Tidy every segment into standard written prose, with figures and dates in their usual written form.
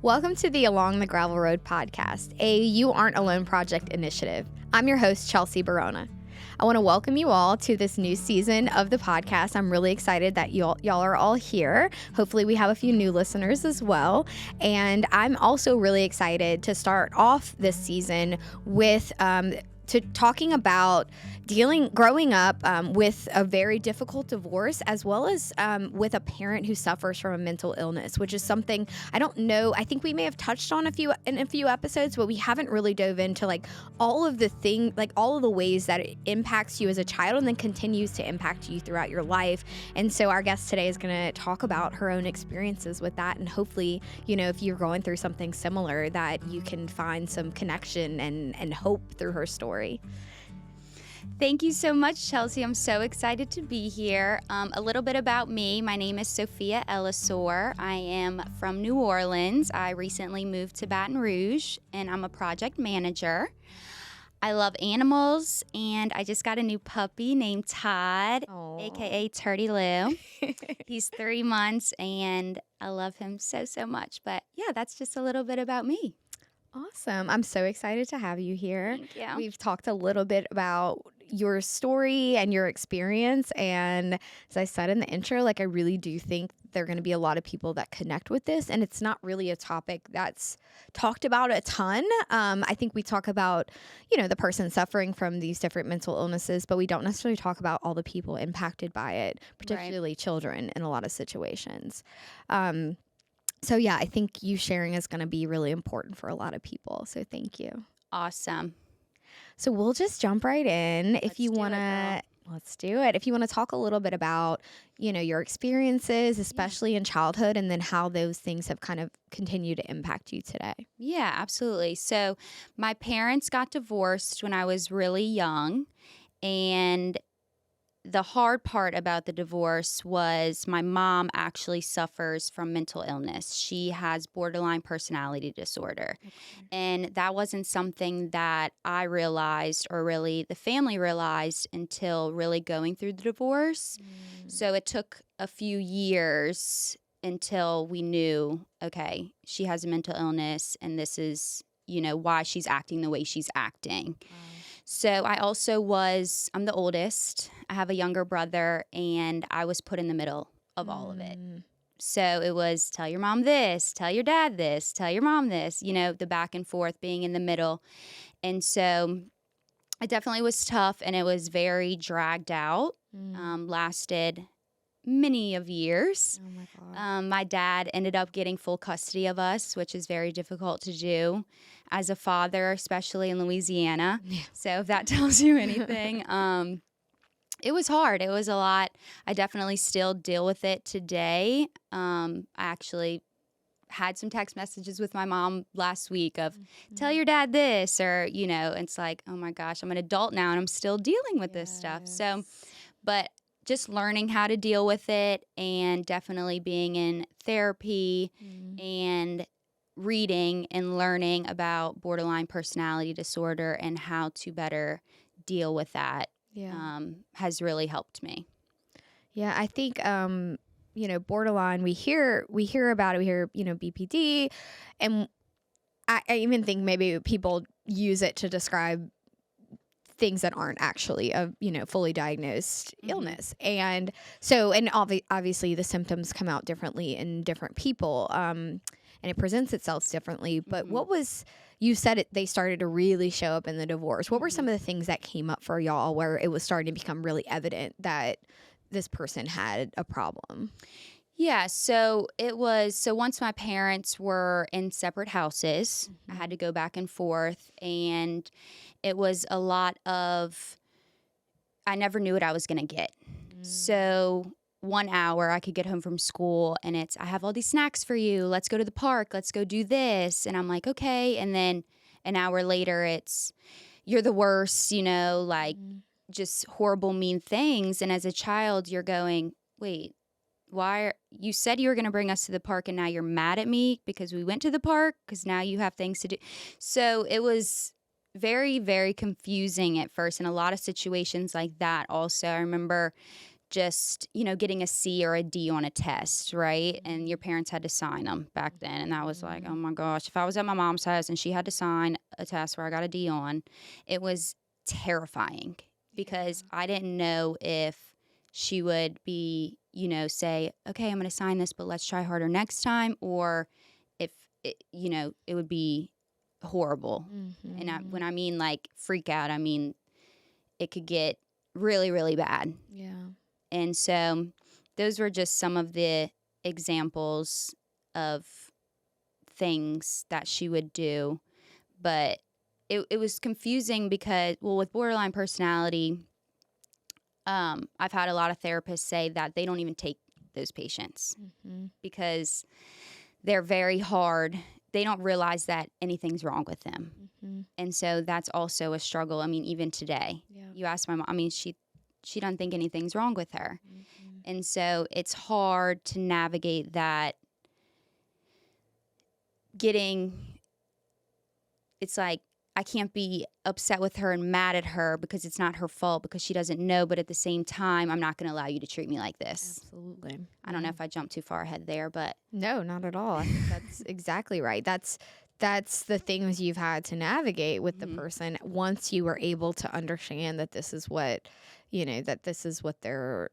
Welcome to the Along the Gravel Road podcast, a You Aren't Alone project initiative. I'm your host, Chelsea Barona. I want to welcome you all to this new season of the podcast. I'm really excited that y'all are all here. Hopefully we have a few new listeners as well. And I'm also really excited to start off this season with talking about growing up with a very difficult divorce, as well as with a parent who suffers from a mental illness, which is something I don't know. I think we may have touched on in a few episodes, but we haven't really dove into all of the ways that it impacts you as a child and then continues to impact you throughout your life. And so our guest today is going to talk about her own experiences with that, and hopefully, if you're going through something similar, that you can find some connection and hope through her story. Thank you so much, Chelsea. I'm so excited to be here. A little bit about me. My name is Sophia Ellisor. I am from New Orleans. I recently moved to Baton Rouge, and I'm a project manager. I love animals, and I just got a new puppy named Todd, a.k.a. Turdy Lou. He's 3 months, and I love him so, so much. But yeah, that's just a little bit about me. Awesome. I'm so excited to have you here. Thank you. We've talked a little bit about your story and your experience. And as I said in the intro, I really do think there are going to be a lot of people that connect with this. And it's not really a topic that's talked about a ton. I think we talk about, the person suffering from these different mental illnesses, but we don't necessarily talk about all the people impacted by it, particularly children in a lot of situations. So yeah, I think you sharing is going to be really important for a lot of people. So thank you. Awesome. So we'll just jump right in. Let's do it. If you want to talk a little bit about, your experiences, especially in childhood, and then how those things have kind of continued to impact you today. Yeah, absolutely. So my parents got divorced when I was really young, and the hard part about the divorce was my mom actually suffers from mental illness. She has borderline personality disorder. Okay. And that wasn't something that I realized, or really the family realized, until really going through the divorce. So it took a few years until we knew, okay, she has a mental illness, and this is, why she's acting the way she's acting. So I'm the oldest. I have a younger brother, and I was put in the middle of all of it. So it was tell your mom this, tell your dad this, tell your mom this, the back and forth, being in the middle. And so it definitely was tough, and it was very dragged out, lasted many of years. Oh my God. My dad ended up getting full custody of us, which is very difficult to do as a father, especially in Louisiana. Yeah. So if that tells you anything, it was hard. It was a lot. I definitely still deal with it today. I actually had some text messages with my mom last week of tell your dad this, or, it's like, oh my gosh, I'm an adult now and I'm still dealing with this stuff. So, but just learning how to deal with it, and definitely being in therapy and reading and learning about borderline personality disorder and how to better deal with that has really helped me. Yeah, I think borderline, we hear about it. We hear BPD, and I even think maybe people use it to describe things that aren't actually a fully diagnosed illness. And so, and obviously the symptoms come out differently in different people, and it presents itself differently. But you said they started to really show up in the divorce. What were some of the things that came up for y'all where it was starting to become really evident that this person had a problem? Yeah, so once my parents were in separate houses, I had to go back and forth, and it was a lot of, I never knew what I was going to get. So 1 hour I could get home from school, and it's, I have all these snacks for you. Let's go to the park. Let's go do this. And I'm like, okay. And then an hour later it's, you're the worst, just horrible, mean things. And as a child, you're going, wait, you said you were going to bring us to the park, and now you're mad at me because we went to the park, because now you have things to do. So it was very, very confusing at first, in a lot of situations like that. Also, I remember just, getting a C or a D on a test, right? And your parents had to sign them back then. And that was like, oh my gosh, if I was at my mom's house and she had to sign a test where I got a D on, it was terrifying because I didn't know if she would be, say, okay, I'm going to sign this, but let's try harder next time. Or if, it would be horrible. Mm-hmm. And when I mean like freak out, I mean, it could get really, really bad. Yeah. And so those were just some of the examples of things that she would do. But it was confusing because, with borderline personality, I've had a lot of therapists say that they don't even take those patients because they're very hard. They don't realize that anything's wrong with them. And so that's also a struggle. I mean, even today, you ask my mom, I mean, she doesn't think anything's wrong with her. And so it's hard to navigate that it's like, I can't be upset with her and mad at her because it's not her fault because she doesn't know. But at the same time, I'm not going to allow you to treat me like this. Absolutely. I don't know if I jumped too far ahead there, but. No, not at all. I think that's exactly right. That's the things you've had to navigate with the person once you were able to understand that this is what, that this is what their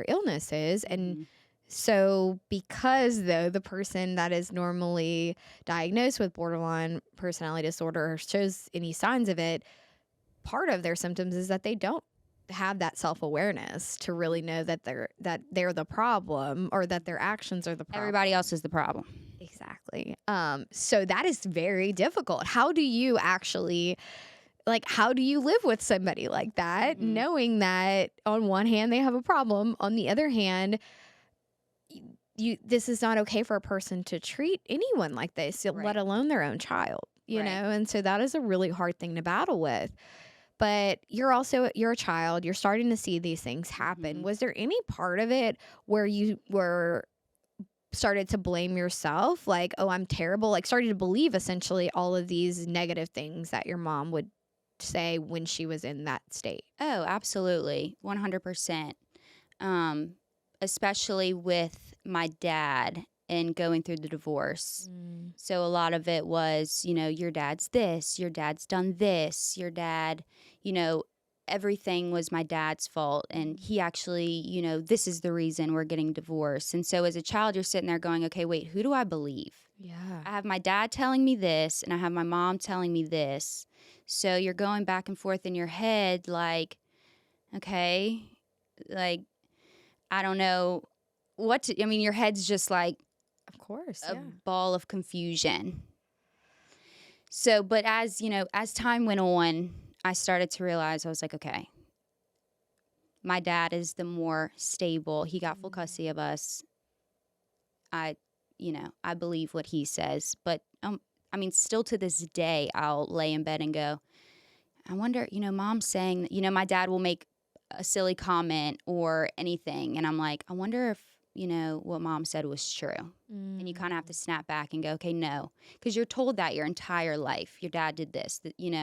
illness is. And so because, though, the person that is normally diagnosed with borderline personality disorder shows any signs of it, part of their symptoms is that they don't have that self-awareness to really know that they're the problem or that their actions are the problem. Everybody else is the problem. Exactly. So that is very difficult. How do you actually... how do you live with somebody like that, knowing that on one hand they have a problem, on the other hand, this is not okay for a person to treat anyone like this, let alone their own child, you know? And so that is a really hard thing to battle with. But you're a child, you're starting to see these things happen. Was there any part of it where you started to blame yourself? Like, oh, I'm terrible. Like started to believe essentially all of these negative things that your mom would say when she was in that state? Oh, absolutely. 100%. Especially with my dad and going through the divorce. So a lot of it was, your dad's this, your dad's done this, your dad, everything was my dad's fault. And he actually, this is the reason we're getting divorced. And so as a child, you're sitting there going, okay, wait, who do I believe? Yeah. I have my dad telling me this and I have my mom telling me this. So you're going back and forth in your head like, okay, like, I don't know what to, your head's just like, of course, a ball of confusion. So, but as time went on, I started to realize, I was like, okay, my dad is the more stable. He got full custody of us. I believe what he says, but still to this day, I'll lay in bed and go, I wonder, mom's saying, my dad will make a silly comment or anything. And I'm like, I wonder if, what mom said was true. And you kind of have to snap back and go, okay, no. Because you're told that your entire life, your dad did this, Yeah.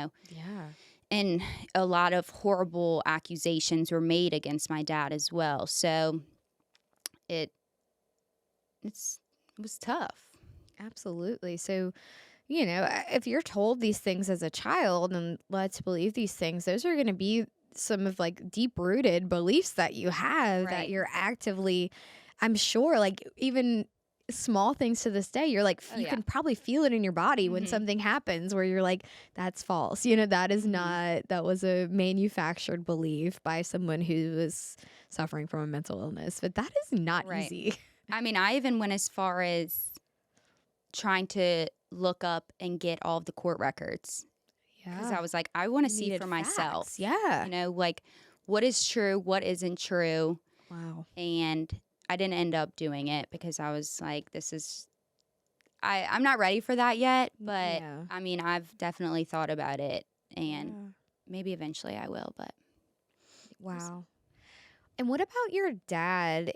And a lot of horrible accusations were made against my dad as well. So it was tough. Absolutely. So, if you're told these things as a child and led to believe these things, those are going to be some of deep-rooted beliefs that you have that you're actively, I'm sure, even small things to this day, you're like, you can probably feel it in your body when something happens where you're like, that's false. That is not, that was a manufactured belief by someone who was suffering from a mental illness. But that is not easy. I even went as far as trying to look up and get all of the court records. Because I was like, I want to see for myself. Yeah. What is true, what isn't true. Wow. And I didn't end up doing it because I was like, I'm not ready for that yet. But I've definitely thought about it. And maybe eventually I will. But wow. And what about your dad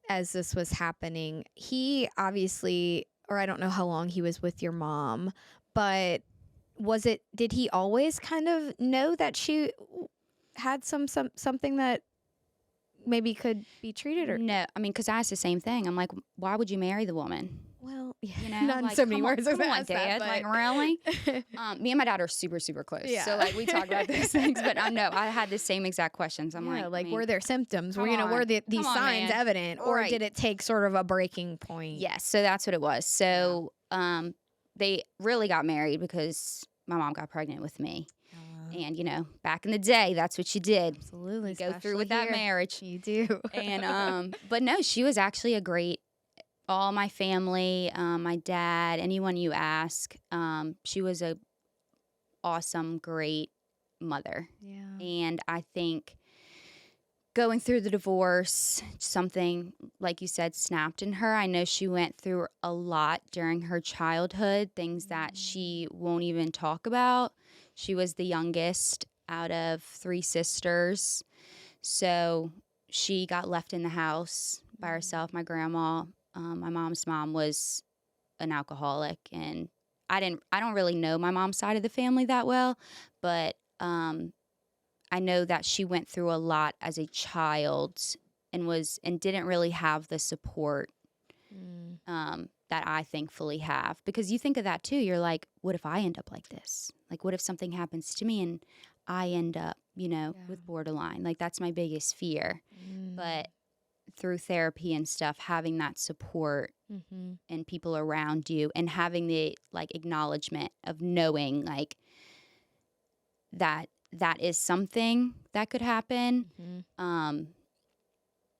as this was happening? He obviously, or I don't know how long he was with your mom, but did he always kind of know that she had something that maybe could be treated? Or no, I mean, because I asked the same thing. I'm like, why would you marry the woman? Well, yeah, You know, not in like, so many come on, words. come on, Dad. Like, really? Me and my dad are super, super close. Yeah. So, like, we talk about those things. But no, I had the same exact questions. I'm yeah, like, I mean, were there symptoms? Were come were on. these Come on, signs man. evident, or Right. did it take sort of a breaking point? yes. So that's what it was. So, they really got married because my mom got pregnant with me. And, you know, back in the day, that's what you did. Absolutely, You go through especially with that here. marriage. You do. And, but no, she was actually a great, all my family, my dad, anyone you ask, she was a awesome, great mother. Yeah. And I think going through the divorce, something, like you said, snapped in her. I know she went through a lot during her childhood, things that she won't even talk about. She was the youngest out of 3 sisters. So she got left in the house by herself. My grandma, my mom's mom, was an alcoholic, and I don't really know my mom's side of the family that well, but I know that she went through a lot as a child and didn't really have the support that I thankfully have. Because you think of that too. You're like, what if I end up like this? Like, what if something happens to me and I end up, you know, with borderline? Like, that's my biggest fear. But through therapy and stuff, having that support and people around you, and having the like acknowledgement of knowing like that is something that could happen,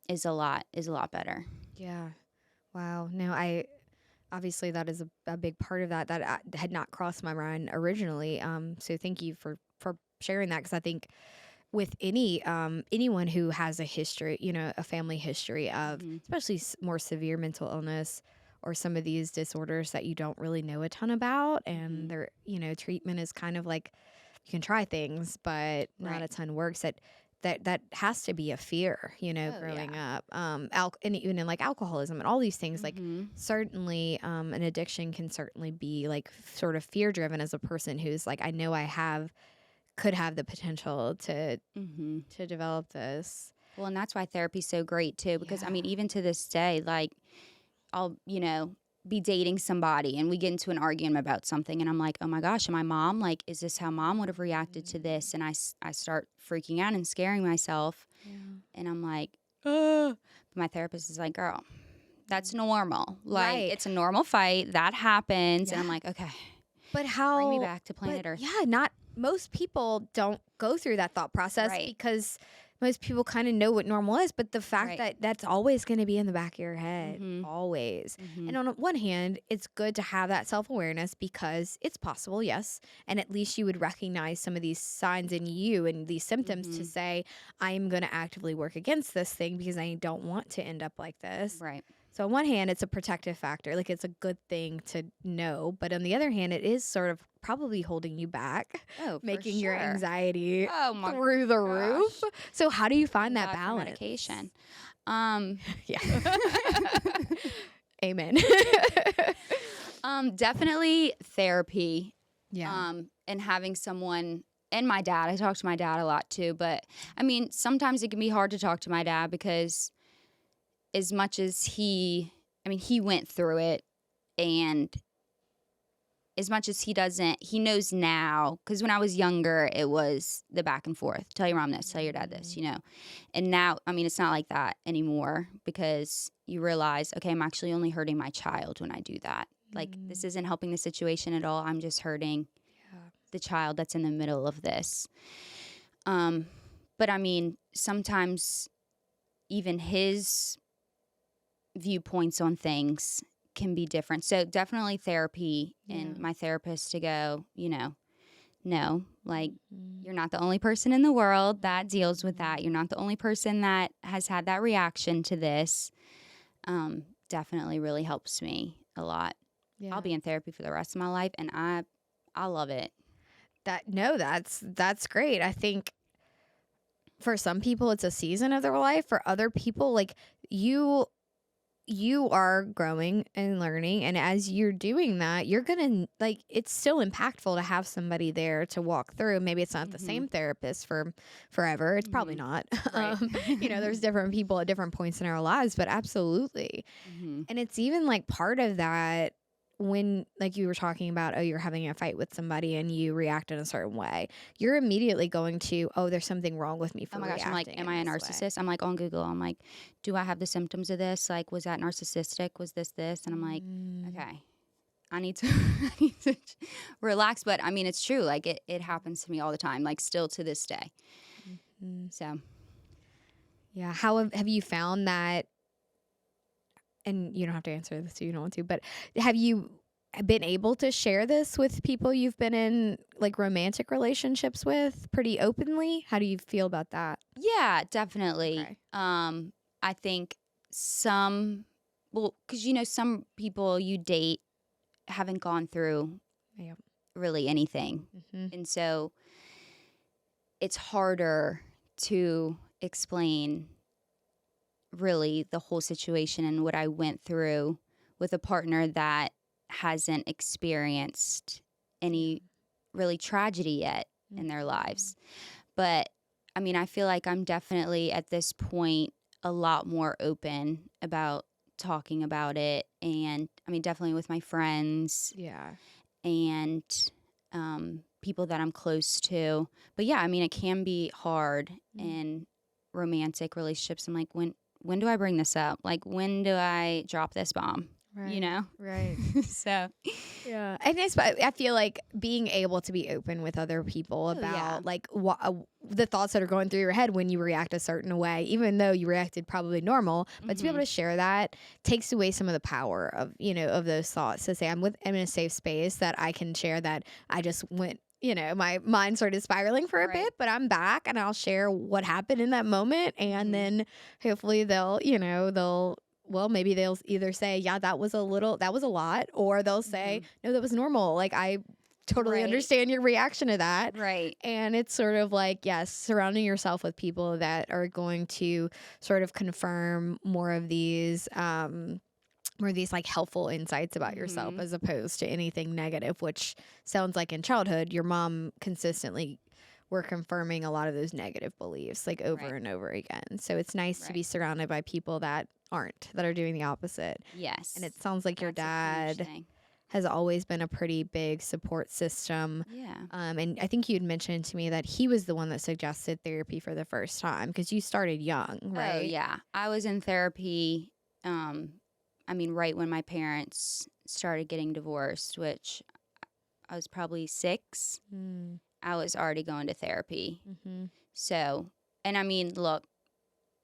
is a lot better. Yeah. Wow. No, obviously that is a big part of that had not crossed my mind originally. So thank you for sharing that, because I think with anyone who has a history, you know, a family history of especially more severe mental illness or some of these disorders that you don't really know a ton about, and their, you know, treatment is kind of like you can try things, but not a ton works. That has to be a fear, you know, growing up. And even in like alcoholism and all these things, like certainly an addiction can certainly be like sort of fear driven as a person who's like, I know could have the potential to develop this. Well, and that's why therapy's so great too, because I mean, even to this day, like I'll, you know, be dating somebody and we get into an argument about something and I'm like, oh my gosh, am I mom? Like, is this how mom would have reacted to this? And I start freaking out and scaring myself. And I'm like, but my therapist is like, girl, that's normal. Like, it's a normal fight. That happens. And I'm like, okay. But how? Bring me back to planet Earth. Yeah, not most people don't go through that thought process because most people kind of know what normal is. But the fact that that's always going to be in the back of your head, always. And on one hand, it's good to have that self-awareness because it's possible, yes. And at least you would recognize some of these signs in you and these symptoms to say, I'm going to actively work against this thing because I don't want to end up like this. Right. So on one hand, it's a protective factor. Like, it's a good thing to know. But on the other hand, it is sort of probably holding you back, making your anxiety through the roof. So how do you find that balance? Medication. Amen. Definitely therapy. Yeah. And having someone, and my dad. I talk to my dad a lot too. But I mean, sometimes it can be hard to talk to my dad because as much as he went through it, and as much as he knows now, because when I was younger, it was the back and forth. Tell your mom this, tell your dad this, you know. And now, I mean, it's not like that anymore because you realize, okay, I'm actually only hurting my child when I do that. Like, this isn't helping the situation at all. I'm just hurting the child that's in the middle of this. But I mean, sometimes even his viewpoints on things can be different. So definitely therapy and my therapist to go, you know, no, like you're not the only person in the world that deals with that. You're not the only person that has had that reaction to this. Definitely really helps me a lot. Yeah. I'll be in therapy for the rest of my life and I love it. That's great. I think for some people it's a season of their life. For other people, like you you are growing and learning, and as you're doing that, you're gonna like, it's still impactful to have somebody there to walk through. Maybe it's not the same therapist for forever. It's probably not. Right. There's different people at different points in our lives, but absolutely. And it's even like part of that when, like you were talking about, oh, you're having a fight with somebody and you react in a certain way, you're immediately going to, oh, there's something wrong with me for Oh my gosh, I'm like, reacting am in I a this way. narcissist? I'm like on Google. I'm like, do I have the symptoms of this? Like, was that narcissistic? Was this? And I'm like, okay, I need to, I need to relax. But I mean, it's true. Like it happens to me all the time, like still to this day. So. Yeah. How have you found that? And you don't have to answer this if you don't want to, but have you been able to share this with people you've been in like romantic relationships with pretty openly? How do you feel about that? Yeah, definitely. Okay. I think because some people you date haven't gone through really anything. And so it's harder to explain really the whole situation and what I went through with a partner that hasn't experienced any really tragedy yet in their lives. But I mean, I feel like I'm definitely at this point a lot more open about talking about it. And I mean, definitely with my friends. Yeah. And people that I'm close to. But yeah, I mean, it can be hard in romantic relationships. I'm like, when do I bring this up? Like, when do I drop this bomb? Right. Right. So, yeah. And I feel like being able to be open with other people about like the thoughts that are going through your head when you react a certain way, even though you reacted probably normal, but to be able to share that takes away some of the power of, of those thoughts. To say I'm in a safe space that I can share that I just went, my mind started spiraling for a bit, but I'm back and I'll share what happened in that moment. And then hopefully maybe they'll either say, yeah, that was a lot, or they'll say, no, that was normal. Like, I totally understand your reaction to that. Right. And it's sort of like, yes, surrounding yourself with people that are going to sort of confirm more of these like helpful insights about yourself as opposed to anything negative, which sounds like in childhood, your mom consistently were confirming a lot of those negative beliefs like over and over again. So it's nice to be surrounded by people that are doing the opposite. Yes. And it sounds like your dad has always been a pretty big support system. Yeah. And I think you'd mentioned to me that he was the one that suggested therapy for the first time because you started young, right? Oh, yeah. I was in therapy, right when my parents started getting divorced, which I was probably 6. I was already going to therapy. So, and I mean, look,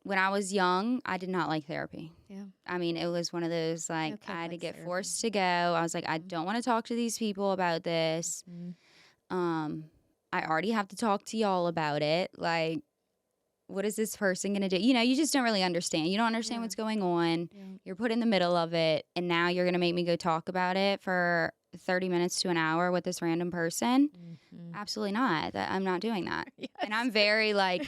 when I was young, I did not like therapy. Yeah. I mean, it was one of those, like, I had to get forced to go. I was like, I don't want to talk to these people about this. I already have to talk to y'all about it. Like, what is this person going to do? You just don't really understand. You don't understand what's going on. Yeah. You're put in the middle of it, and now you're going to make me go talk about it for 30 minutes to an hour with this random person? Absolutely not. I'm not doing that. Yes. And I'm very, like,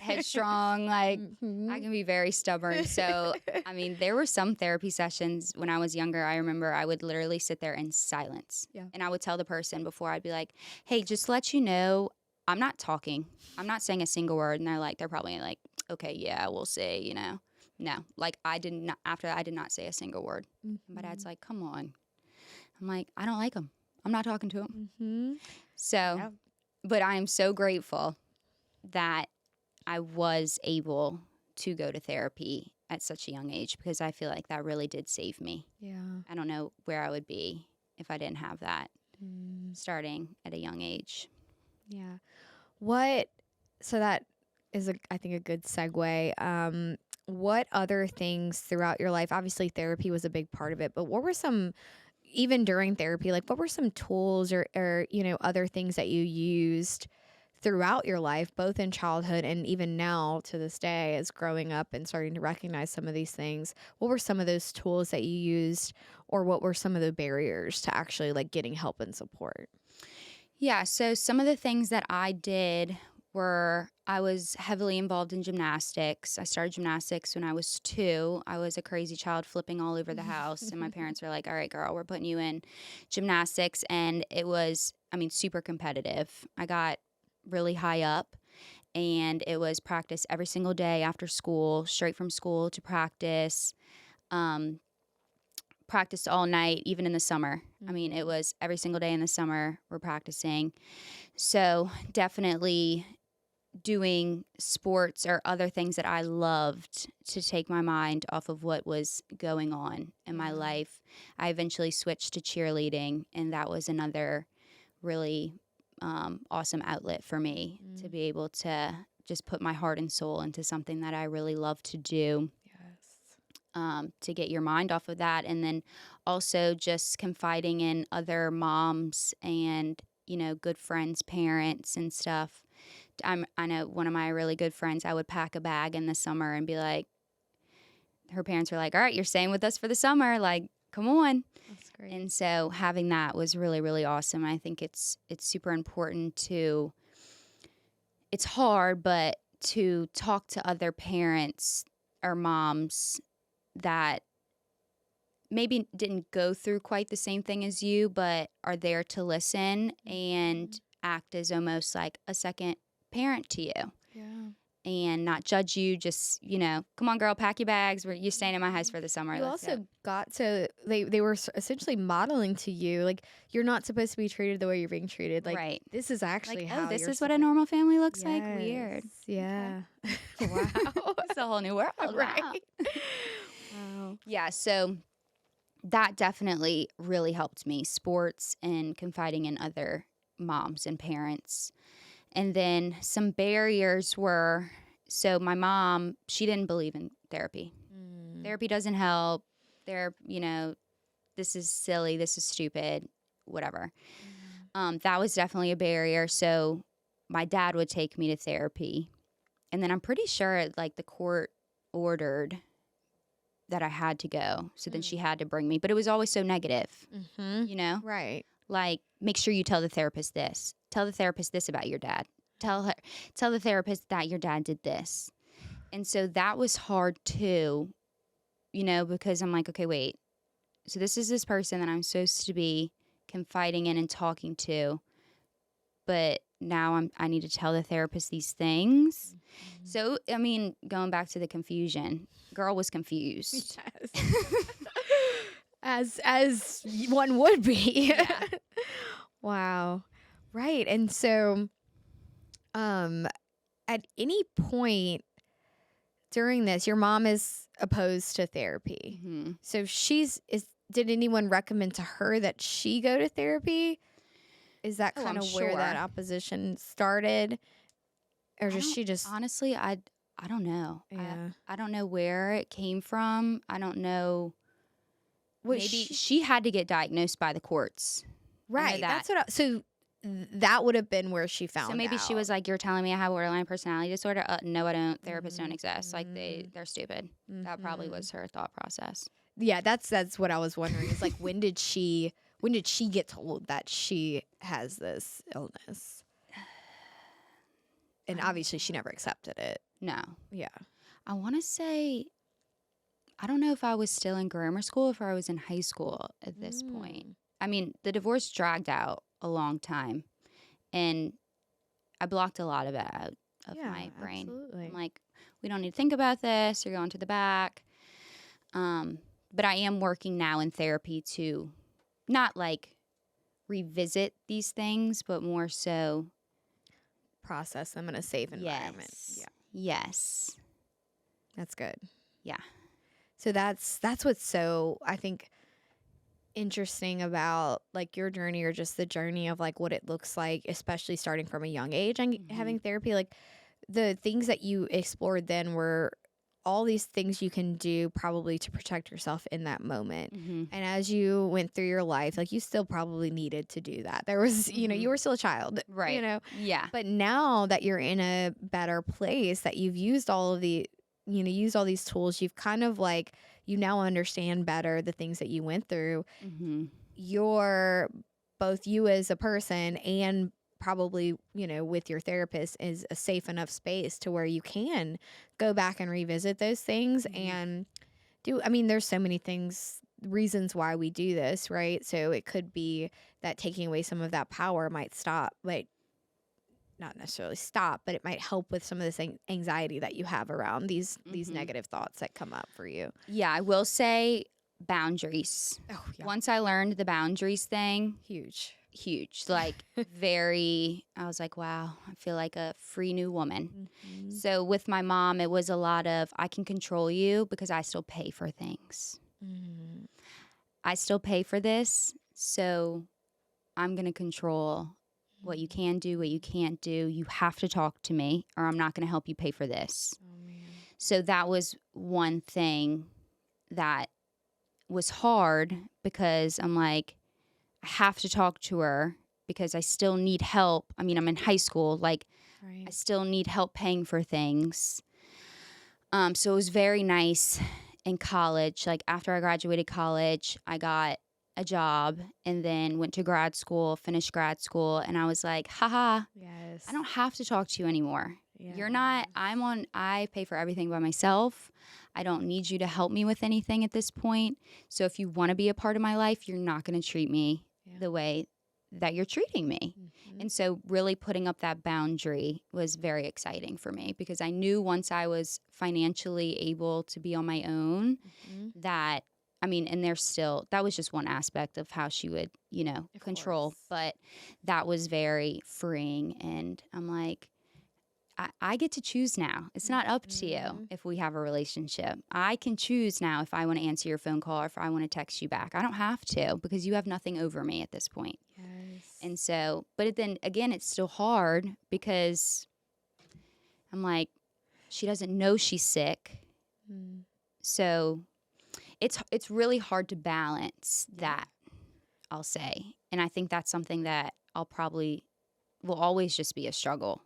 headstrong. Like, I can be very stubborn. So, I mean, there were some therapy sessions when I was younger. I remember I would literally sit there in silence. Yeah. And I would tell the person before, I'd be like, hey, just to let you know, I'm not talking. I'm not saying a single word. And they're probably like, okay, yeah, we'll see, No, like, after that, I did not say a single word. My dad's like, come on. I'm like, I don't like him. I'm not talking to him. So, but I am so grateful that I was able to go to therapy at such a young age because I feel like that really did save me. Yeah. I don't know where I would be if I didn't have that starting at a young age. Yeah. So that is, I think, a good segue. What other things throughout your life, obviously therapy was a big part of it, but what were some, even during therapy, like what were some tools or other things that you used throughout your life, both in childhood and even now to this day as growing up and starting to recognize some of these things? What were some of those tools that you used, or what were some of the barriers to actually like getting help and support? Yeah, so some of the things that I did were I was heavily involved in gymnastics. I started gymnastics when I was 2. I was a crazy child flipping all over the house. And my parents were like, all right, girl, we're putting you in gymnastics. And it was, super competitive. I got really high up. And it was practice every single day after school, straight from school to practice. Practiced all night, even in the summer. It was every single day in the summer we're practicing. So definitely doing sports or other things that I loved to take my mind off of what was going on in my life. I eventually switched to cheerleading, and that was another really awesome outlet for me to be able to just put my heart and soul into something that I really love to do. To get your mind off of that. And then also just confiding in other moms and, good friends, parents and stuff. I know one of my really good friends, I would pack a bag in the summer and be like, her parents were like, all right, you're staying with us for the summer. Like, come on. That's great. And so having that was really, really awesome. I think it's super important it's hard, but to talk to other parents or moms that maybe didn't go through quite the same thing as you, but are there to listen and act as almost like a second parent to you. Yeah. And not judge you, just, come on, girl, pack your bags. You're staying in my house for the summer. You also got to, they were essentially modeling to you, like, you're not supposed to be treated the way you're being treated. Like, right. This is actually like, how this is what a normal family looks like? Yes. Weird. Yeah. Okay. Wow. It's a whole new world. Right. Wow. Wow. Yeah, so that definitely really helped me, sports and confiding in other moms and parents. And then some barriers were, so my mom, she didn't believe in therapy. Therapy doesn't help. This is silly, this is stupid, whatever. That was definitely a barrier. So my dad would take me to therapy. And then I'm pretty sure like the court ordered that I had to go. So then she had to bring me. But it was always so negative, Right. Like, make sure you tell the therapist this. Tell the therapist this about your dad. Tell the therapist that your dad did this. And so that was hard too, because I'm like, okay, wait. So this is this person that I'm supposed to be confiding in and talking to, but now I need to tell the therapist these things. So, going back to the confusion, girl was confused. Yes. as one would be. Yeah. Wow. Right. And so at any point during this, your mom is opposed to therapy. Mm-hmm. So did anyone recommend to her that she go to therapy? Is that kind of where that opposition started? Or does she just... Honestly, I don't know. Yeah. I don't know where it came from. I don't know. Maybe she had to get diagnosed by the courts. Right. That's what so that would have been where she found out. So maybe she was like, you're telling me I have borderline personality disorder? No, I don't. Therapists don't exist. Like, they're stupid. That probably was her thought process. Yeah, that's what I was wondering. Is like, when did she get told that she has this illness? And obviously she never accepted it. No. Yeah. I want to say, I don't know if I was still in grammar school or if I was in high school at this point. The divorce dragged out a long time, and I blocked a lot of it out of my brain. Absolutely. I'm like, we don't need to think about this. You're going to the back. But I am working now in therapy to not like revisit these things, but more so process them in a safe environment. Yes. Yeah. Yes. That's good. Yeah. So that's what's so, I think, interesting about like your journey, or just the journey of like what it looks like, especially starting from a young age and having therapy. Like, the things that you explored then were all these things you can do probably to protect yourself in that moment. And as you went through your life, like, you still probably needed to do that. There was, you were still a child, right? Yeah. But now that you're in a better place, that you've used all of the, used all these tools, you've kind of like, you now understand better the things that you went through. You're both you as a person and probably, with your therapist is a safe enough space to where you can go back and revisit those things and there's so many reasons why we do this, right? So it could be that taking away some of that power might not necessarily stop, but it might help with some of this anxiety that you have around these negative thoughts that come up for you. Yeah, I will say boundaries. Oh, yeah. Once I learned the boundaries thing, Huge. Like I was like, wow, I feel like a free new woman. Mm-hmm. So with my mom, it was a lot of, I can control you because I still pay for things. Mm-hmm. I still pay for this, so I'm going to control what you can do, what you can't do. You have to talk to me or I'm not going to help you pay for this. Oh, man. So that was one thing that was hard because I'm like, I have to talk to her because I still need help. I mean, I'm in high school. Like, Right. I still need help paying for things. So it was very nice in college. Like, after I graduated college, I got a job and then went to grad school, finished grad school. And I was like, haha, Yes. I don't have to talk to you anymore. Yes. You're not, I pay for everything by myself. I don't need you to help me with anything at this point. So if you want to be a part of my life, you're not going to treat me the way that you're treating me. Mm-hmm. And so really putting up that boundary was very exciting for me because I knew once I was financially able to be on my own that, and that was just one aspect of how she would, control. But that was very freeing. And I'm like, I get to choose now. It's not up to you if we have a relationship. I can choose now if I want to answer your phone call or if I want to text you back. I don't have to because you have nothing over me at this point. Yes. And so, but then again, it's still hard because I'm like, she doesn't know she's sick. So it's really hard to balance that, I'll say. And I think that's something that will always just be a struggle.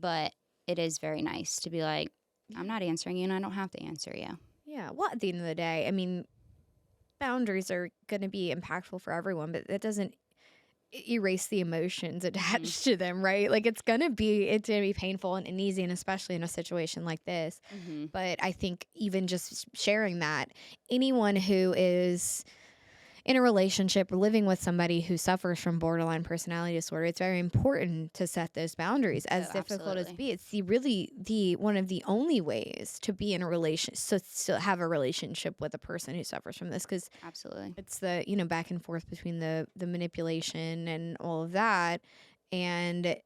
But it is very nice to be like, I'm not answering you and I don't have to answer you. Yeah. Well, at the end of the day, boundaries are going to be impactful for everyone, but that doesn't erase the emotions attached to them, right? Like it's going to be painful and uneasy, and especially in a situation like this. But I think even just sharing that, anyone who is in a relationship or living with somebody who suffers from borderline personality disorder, it's very important to set those boundaries. As difficult as it be, it's the one of the only ways to be in a relationship, so to have a relationship with a person who suffers from this, because absolutely, it's the back and forth between the manipulation and all of that, and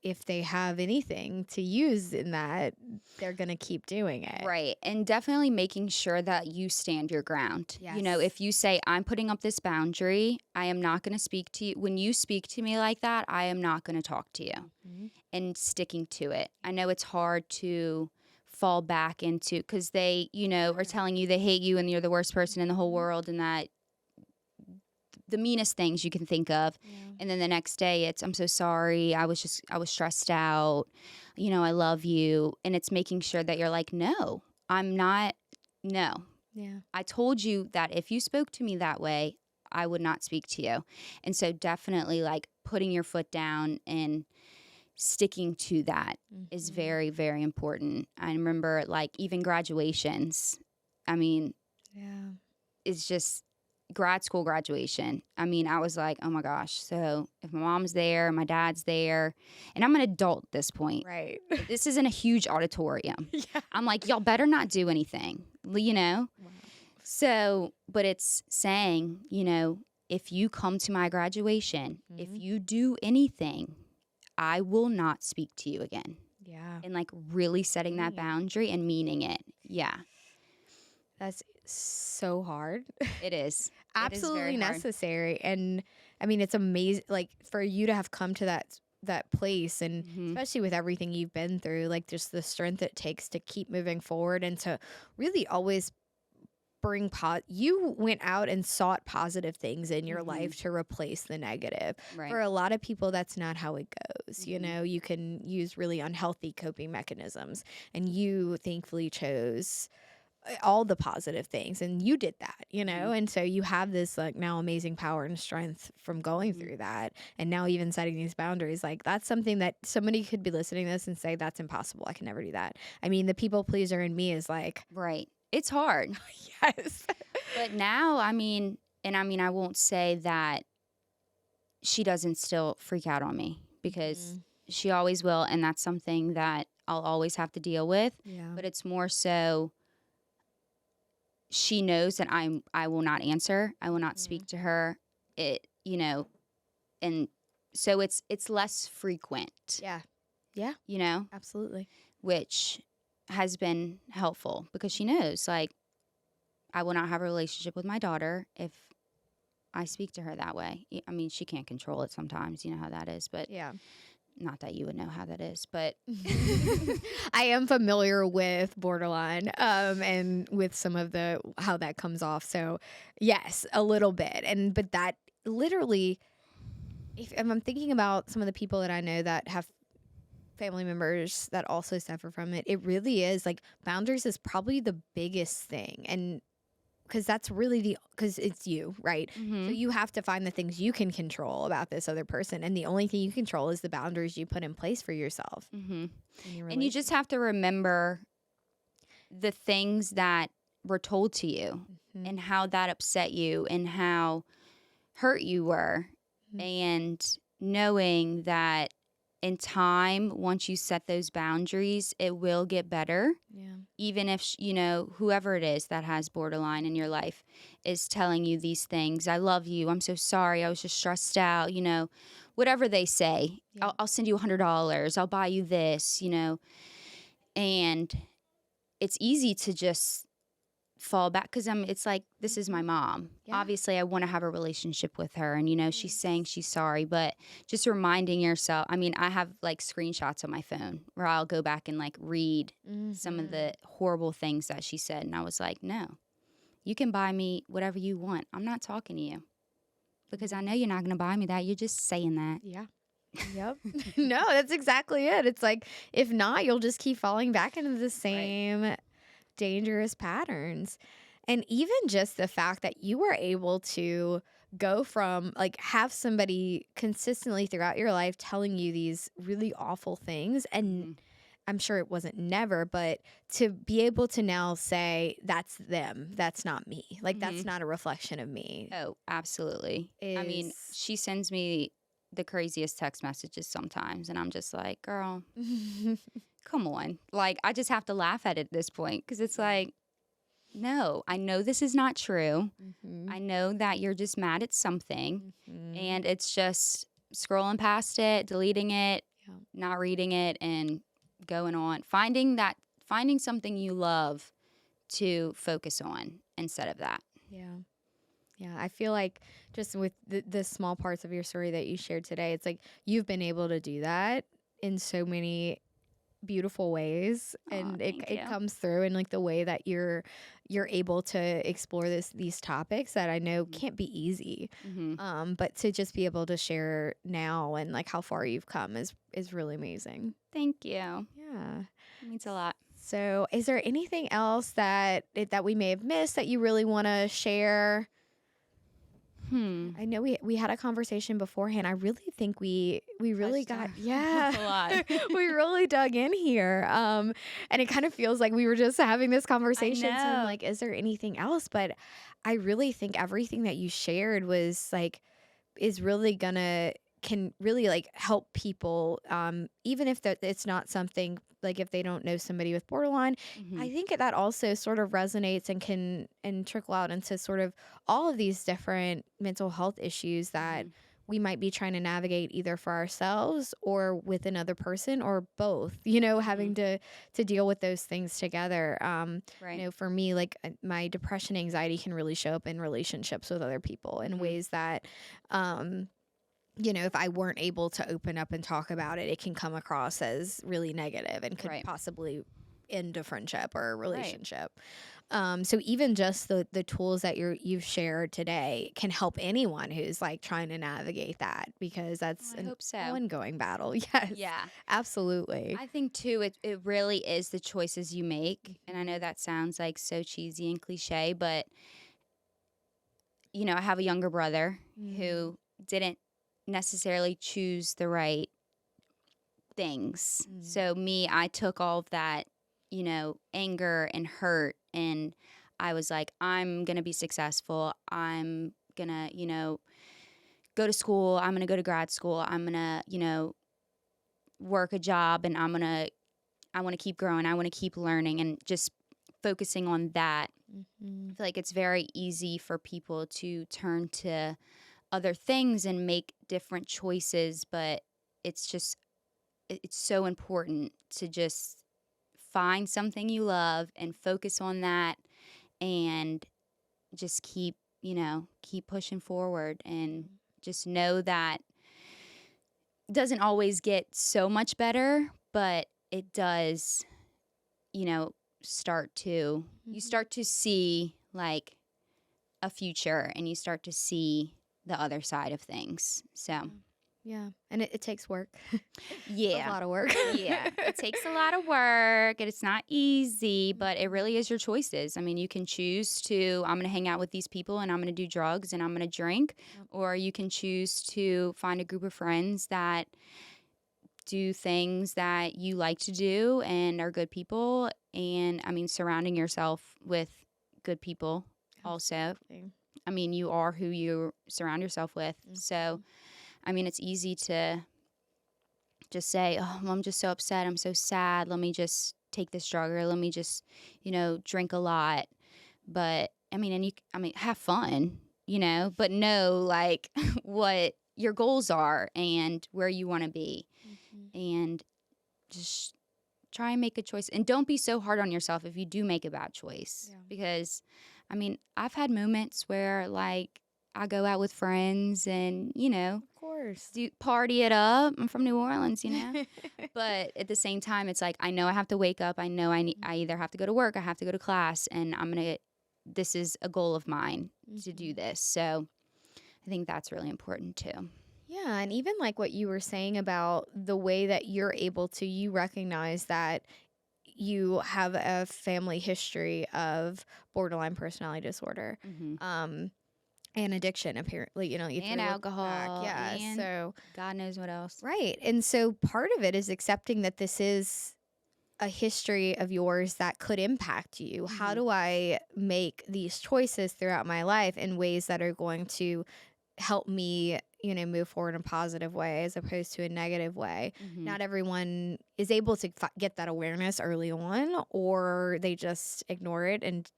if they have anything to use in that, they're going to keep doing it. Right. And definitely making sure that you stand your ground. Yes. If you say, I'm putting up this boundary, I am not going to speak to you. When you speak to me like that, I am not going to talk to you. And sticking to it. I know it's hard to fall back into, because they, are telling you they hate you and you're the worst person in the whole world and that the meanest things you can think of. And then the next day it's, I'm so sorry. I was stressed out. I love you. And it's making sure that you're like, no, I'm not. No. Yeah. I told you that if you spoke to me that way, I would not speak to you. And so definitely like putting your foot down and sticking to that is very, very important. I remember like even graduations, it's just grad school graduation. I was like, oh my gosh. So if my mom's there, my dad's there, and I'm an adult at this point. Right. This isn't a huge auditorium. Yeah. I'm like, y'all better not do anything, Wow. So, but it's saying, if you come to my graduation, if you do anything, I will not speak to you again. Yeah. And like really setting that boundary and meaning it. Yeah. That's so hard. It is. Absolutely necessary. And it's amazing, like for you to have come to that place, and especially with everything you've been through, like just the strength it takes to keep moving forward and to really always bring you went out and sought positive things in your life to replace the negative. Right. For a lot of people, that's not how it goes. You can use really unhealthy coping mechanisms, and you thankfully chose all the positive things, and you did that, Mm-hmm. and so you have this like now amazing power and strength from going Mm-hmm. through that, and now even setting these boundaries. Like that's something that somebody could be listening to this and say that's impossible, I can never do that. I mean, the people pleaser in me is like, Right. It's hard. yes. But now, I mean, I won't say that she doesn't still freak out on me, because she always will. And that's something that I'll always have to deal with. Yeah. But it's more so she knows that I will not answer. I will not speak to her. And so it's less frequent, Yeah. Yeah. Absolutely. which has been helpful, because she knows, like, I will not have a relationship with my daughter if I speak to her that way. I mean, she can't control it sometimes. You know how that is, but Yeah. not that you would know how that is, but I am familiar with borderline, and with some of the how that comes off. So yes, a little bit. But that literally, if I'm thinking about some of the people that I know that have family members that also suffer from it, it really is like boundaries is probably the biggest thing. And because that's really because it's you, right? So you have to find the things you can control about this other person. And the only thing you control is the boundaries you put in place for yourself. and you just have to remember the things that were told to you and how that upset you and how hurt you were. And knowing that in time, once you set those boundaries, it will get better. Yeah. Even if, whoever it is that has borderline in your life is telling you these things. I love you. I'm so sorry. I was just stressed out. Whatever they say, Yeah. I'll send you $100. I'll buy you this, and it's easy to just fall back, because it's like, this is my mom. Yeah. Obviously I want to have a relationship with her, and she's saying she's sorry, but just reminding yourself. I mean, I have like screenshots on my phone where I'll go back and like read some of the horrible things that she said, and I was like, no, you can buy me whatever you want. I'm not talking to you, because I know you're not going to buy me that. You're just saying that. Yeah. Yep. No, that's exactly it. It's like, if not, you'll just keep falling back into the same dangerous patterns. And even just the fact that you were able to go from like have somebody consistently throughout your life telling you these really awful things, and I'm sure it wasn't never, but to be able to now say that's them, that's not me, like that's not a reflection of me. Oh, absolutely. I mean, she sends me the craziest text messages sometimes, and I'm just like, girl, come on. Like, I just have to laugh at it at this point, because it's like, no, I know this is not true. I know that you're just mad at something, and it's just scrolling past it, deleting it, not reading it, and going on. Finding something you love to focus on instead of that. Yeah. Yeah, I feel like just with the small parts of your story that you shared today, it's like you've been able to do that in so many beautiful ways, and it comes through in like the way that you're able to explore these topics that I know can't be easy. But to just be able to share now and like how far you've come is really amazing. Thank you. Yeah. It means a lot. So is there anything else that we may have missed that you really want to share? I know we had a conversation beforehand. I really think we really got a lot. we really dug in here, and it kind of feels like we were just having this conversation. So I'm like, is there anything else? But I really think everything that you shared was like is really can really like help people, even if it's not something like if they don't know somebody with borderline. I think that also sort of resonates and can trickle out into sort of all of these different mental health issues that we might be trying to navigate either for ourselves or with another person or both, having to deal with those things together. For me, like my depression, anxiety can really show up in relationships with other people in ways that, if I weren't able to open up and talk about it, it can come across as really negative and could possibly end a friendship or a relationship. So even just the tools that you've shared today can help anyone who's like trying to navigate that, because that's I an hope so. ongoing battle. Yes. Yeah. Absolutely. I think too, it really is the choices you make. And I know that sounds like so cheesy and cliche, but I have a younger brother who didn't necessarily choose the right things. So I took all of that, anger and hurt, and I was like, I'm going to be successful. I'm going to, go to school. I'm going to go to grad school. I'm going to, work a job, and I want to keep growing. I want to keep learning, and just focusing on that. I feel like it's very easy for people to turn to other things and make different choices, but it's so important to just find something you love and focus on that, and just keep pushing forward, and just know that it doesn't always get so much better, but it does, start to you start to see like a future, and you start to see the other side of things. So Yeah. And it takes work. yeah, a lot of work. yeah, it takes a lot of work, and it's not easy, but it really is your choices. I mean, you can choose to, I'm going to hang out with these people, and I'm going to do drugs, and I'm going to drink, or you can choose to find a group of friends that do things that you like to do and are good people. And I mean, surrounding yourself with good people also. I mean, you are who you surround yourself with. So, I mean, it's easy to just say, oh, well, I'm just so upset. I'm so sad. Let me just take this drug, or let me just, drink a lot. But I mean, have fun, but know like what your goals are and where you want to be, and just try and make a choice. And don't be so hard on yourself if you do make a bad choice, because I mean, I've had moments where like I go out with friends and, Of course. party it up. I'm from New Orleans, but at the same time, it's like, I know I have to wake up. I know I either have to go to work, I have to go to class, and this is a goal of mine to do this. So I think that's really important too. Yeah, and even like what you were saying about the way that you recognize that you have a family history of borderline personality disorder, and addiction, apparently, if And you look alcohol, back. Yeah, and so God knows what else. right, and so part of it is accepting that this is a history of yours that could impact you. How do I make these choices throughout my life in ways that are going to help me, move forward in a positive way as opposed to a negative way? Not everyone is able to get that awareness early on, or they just ignore it and,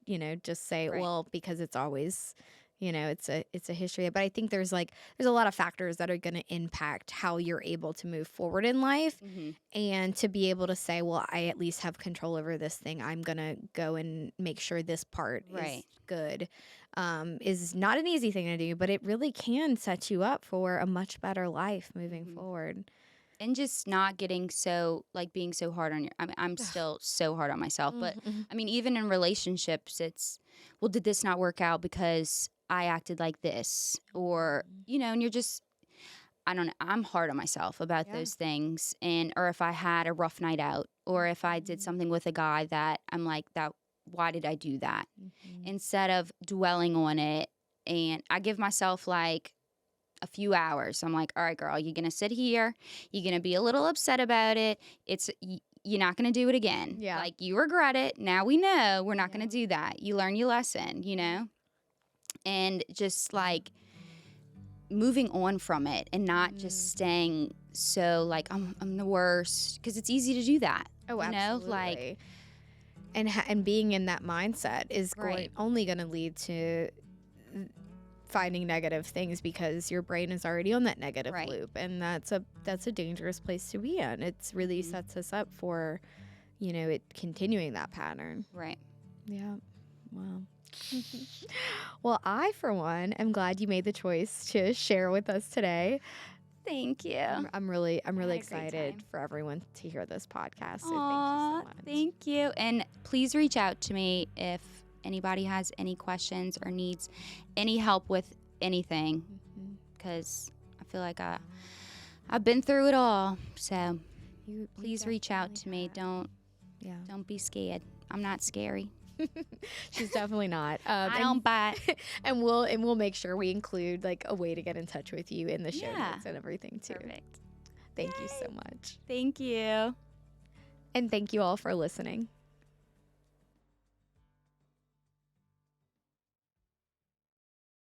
just say, well, because it's always, it's a history. But I think there's a lot of factors that are going to impact how you're able to move forward in life, and to be able to say, well, I at least have control over this thing. I'm going to go and make sure this part is good. Is not an easy thing to do, but it really can set you up for a much better life moving forward. And just not getting being so hard on I'm still so hard on myself, but I mean, even in relationships, it's, well, did this not work out because I acted like this? Or, and you're just, I don't know, I'm hard on myself about those things. Or if I had a rough night out, or if I did something with a guy that I'm like, why did I do that? Instead of dwelling on it. And I give myself like a few hours. I'm like, all right, girl, you're going to sit here. You're going to be a little upset about it. You're not going to do it again. Yeah. Like, you regret it. Now we know we're not going to do that. You learn your lesson, and just like moving on from it, and not just staying so like, I'm the worst, because it's easy to do that. Oh, absolutely. And being in that mindset is only going to lead to finding negative things, because your brain is already on that negative loop, and that's a dangerous place to be in. It's really sets us up for, it continuing that pattern. Right. Yeah. Wow. Well, I, for one, am glad you made the choice to share with us today. Thank you. I'm really had a great excited time. for everyone to hear this podcast. So Aw, thank you so much. thank you. And please reach out to me if anybody has any questions or needs any help with anything, because I feel like I've been through it all. So You please reach out to me. definitely Don't be scared. I'm not scary. She's definitely not. I don't bite. And we'll make sure we include like a way to get in touch with you in the show Yeah. notes and everything too. Perfect. Thank you so much. Thank you. And thank you all for listening.